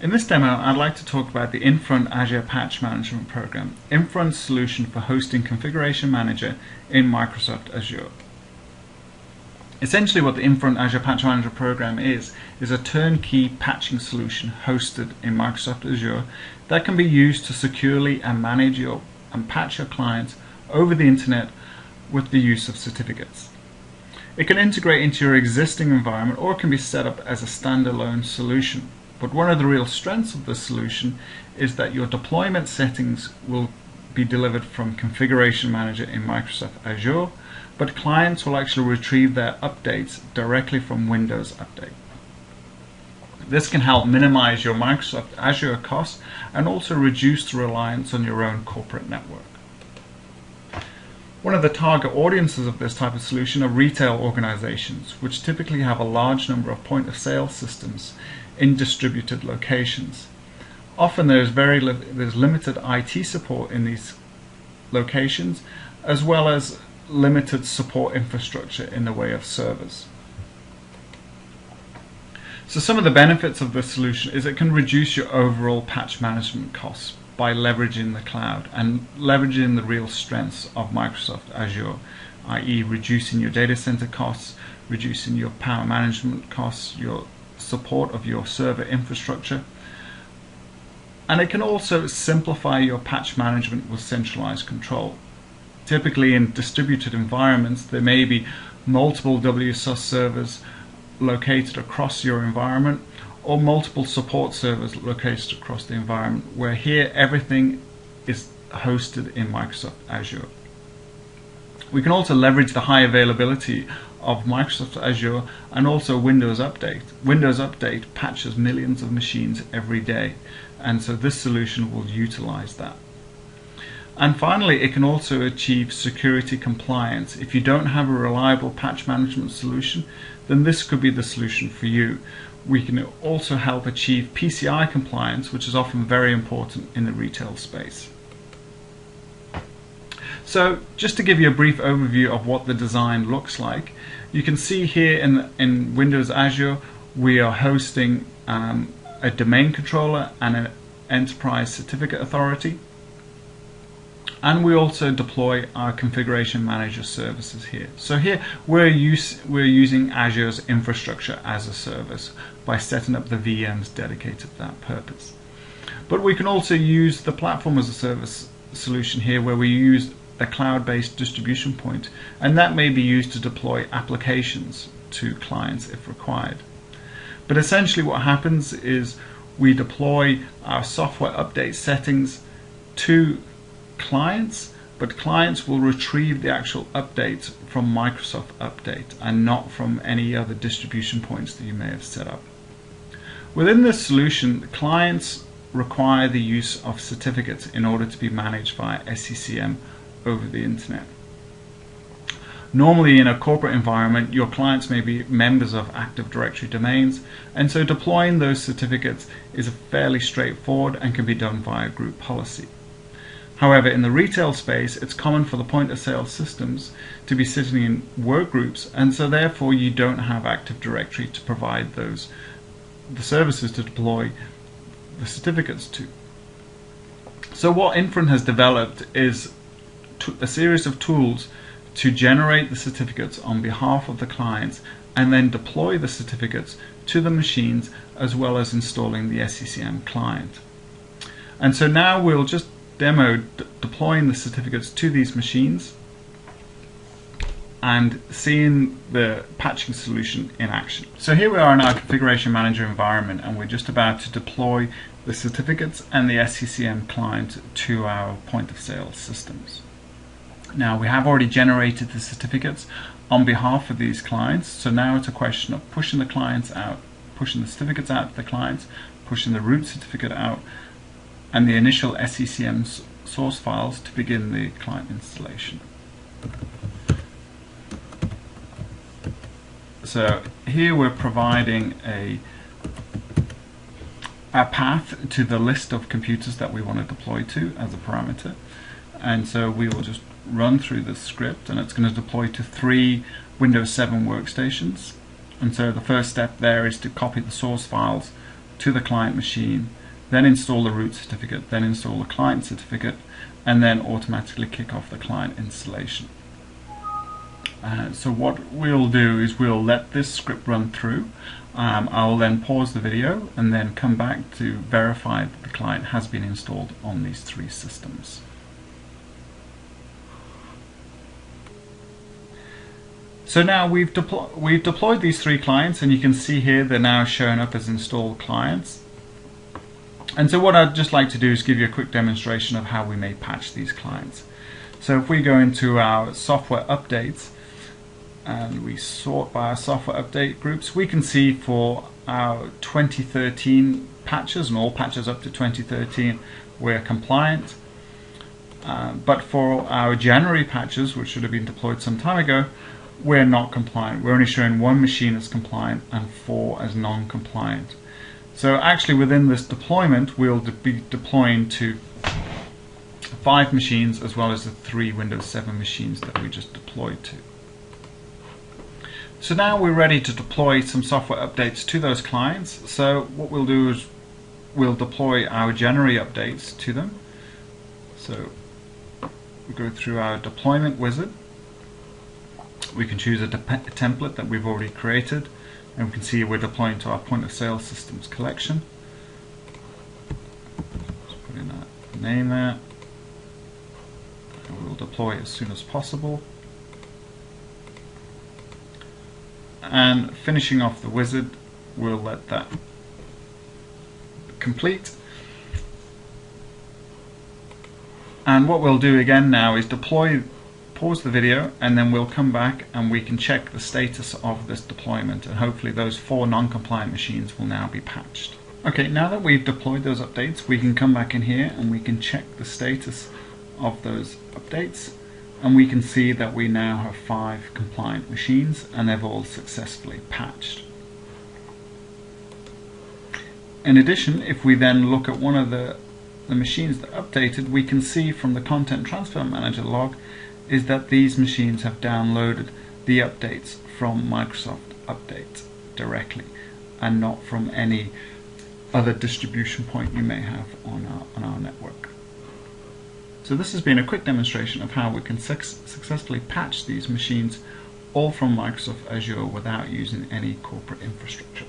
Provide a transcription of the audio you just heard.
In this demo, I'd like to talk about the Infront Azure Patch Management Program, Infront's solution for hosting Configuration Manager in Microsoft Azure. Essentially what the Infront Azure Patch Manager Program is a turnkey patching solution hosted in Microsoft Azure that can be used to securely manage and patch your clients over the internet with the use of certificates. It can integrate into your existing environment or it can be set up as a standalone solution. But one of the real strengths of this solution is that your deployment settings will be delivered from Configuration Manager in Microsoft Azure, but clients will actually retrieve their updates directly from Windows Update. This can help minimize your Microsoft Azure costs and also reduce the reliance on your own corporate network. One of the target audiences of this type of solution are retail organizations, which typically have a large number of point-of-sale systems in distributed locations. Often there's limited IT support in these locations, as well as limited support infrastructure in the way of servers. So some of the benefits of this solution is it can reduce your overall patch management costs by leveraging the cloud and leveraging the real strengths of Microsoft Azure, i.e. reducing your data center costs, reducing your power management costs, your support of your server infrastructure, and it can also simplify your patch management with centralized control. Typically in distributed environments there may be multiple WSUS servers located across your environment or multiple support servers located across the environment, where here everything is hosted in Microsoft Azure. We can also leverage the high availability of Microsoft Azure and also Windows Update. Windows Update patches millions of machines every day, and so this solution will utilize that. And finally, it can also achieve security compliance. If you don't have a reliable patch management solution, then this could be the solution for you. We can also help achieve PCI compliance, which is often very important in the retail space. So just to give you a brief overview of what the design looks like, you can see here in Windows Azure we are hosting a domain controller and an enterprise certificate authority, and we also deploy our configuration manager services here. So here we're using Azure's infrastructure as a service by setting up the VMs dedicated to that purpose. But we can also use the platform as a service solution here, where we use a cloud-based distribution point, and that may be used to deploy applications to clients if required. But essentially what happens is we deploy our software update settings to clients, but clients will retrieve the actual updates from Microsoft Update and not from any other distribution points that you may have set up. Within this solution, clients require the use of certificates in order to be managed via SCCM over the internet. Normally in a corporate environment, your clients may be members of Active Directory domains, and so deploying those certificates is fairly straightforward and can be done via group policy. However, in the retail space, it's common for the point-of-sale systems to be sitting in work groups, and so therefore you don't have Active Directory to provide the services to deploy the certificates to. So what Infront has developed is a series of tools to generate the certificates on behalf of the clients and then deploy the certificates to the machines, as well as installing the SCCM client. And so now we'll just demo deploying the certificates to these machines and seeing the patching solution in action. So here we are in our Configuration Manager environment, and we're just about to deploy the certificates and the SCCM client to our point-of-sale systems. Now we have already generated the certificates on behalf of these clients, so now it's a question of pushing the clients out, pushing the certificates out to the clients, pushing the root certificate out, and the initial SCCM source files to begin the client installation. So here we're providing a path to the list of computers that we want to deploy to as a parameter, and so we will just run through this script, and it's going to deploy to 3 Windows 7 workstations. And so the first step there is to copy the source files to the client machine, then install the root certificate, then install the client certificate, and then automatically kick off the client installation. So what we'll do is we'll let this script run through. I'll then pause the video and then come back to verify that the client has been installed on these 3 systems. So now we've deployed these 3 clients, and you can see here they're now showing up as installed clients. And so what I'd just like to do is give you a quick demonstration of how we may patch these clients. So if we go into our software updates and we sort by our software update groups, we can see for our 2013 patches and all patches up to 2013 we're compliant. But for our January patches, which should have been deployed some time ago, we're not compliant. We're only showing 1 machine as compliant and 4 as non-compliant. So actually within this deployment we'll be deploying to 5 machines as well as the 3 Windows 7 machines that we just deployed to. So now we're ready to deploy some software updates to those clients. So what we'll do is we'll deploy our January updates to them. So we go through our deployment wizard. We can choose a template that we've already created, and we can see we're deploying to our point of sale systems collection. Just put in that name there, and we'll deploy as soon as possible. And finishing off the wizard, we'll let that complete. And what we'll do again now is pause the video, and then we'll come back and we can check the status of this deployment, and hopefully those 4 non-compliant machines will now be patched. Okay, now that we've deployed those updates, we can come back in here and we can check the status of those updates, and we can see that we now have 5 compliant machines and they've all successfully patched. In addition, if we then look at one of the machines that updated, we can see from the Content Transfer Manager log is that these machines have downloaded the updates from Microsoft Update directly and not from any other distribution point you may have on our network. So this has been a quick demonstration of how we can successfully patch these machines all from Microsoft Azure without using any corporate infrastructure.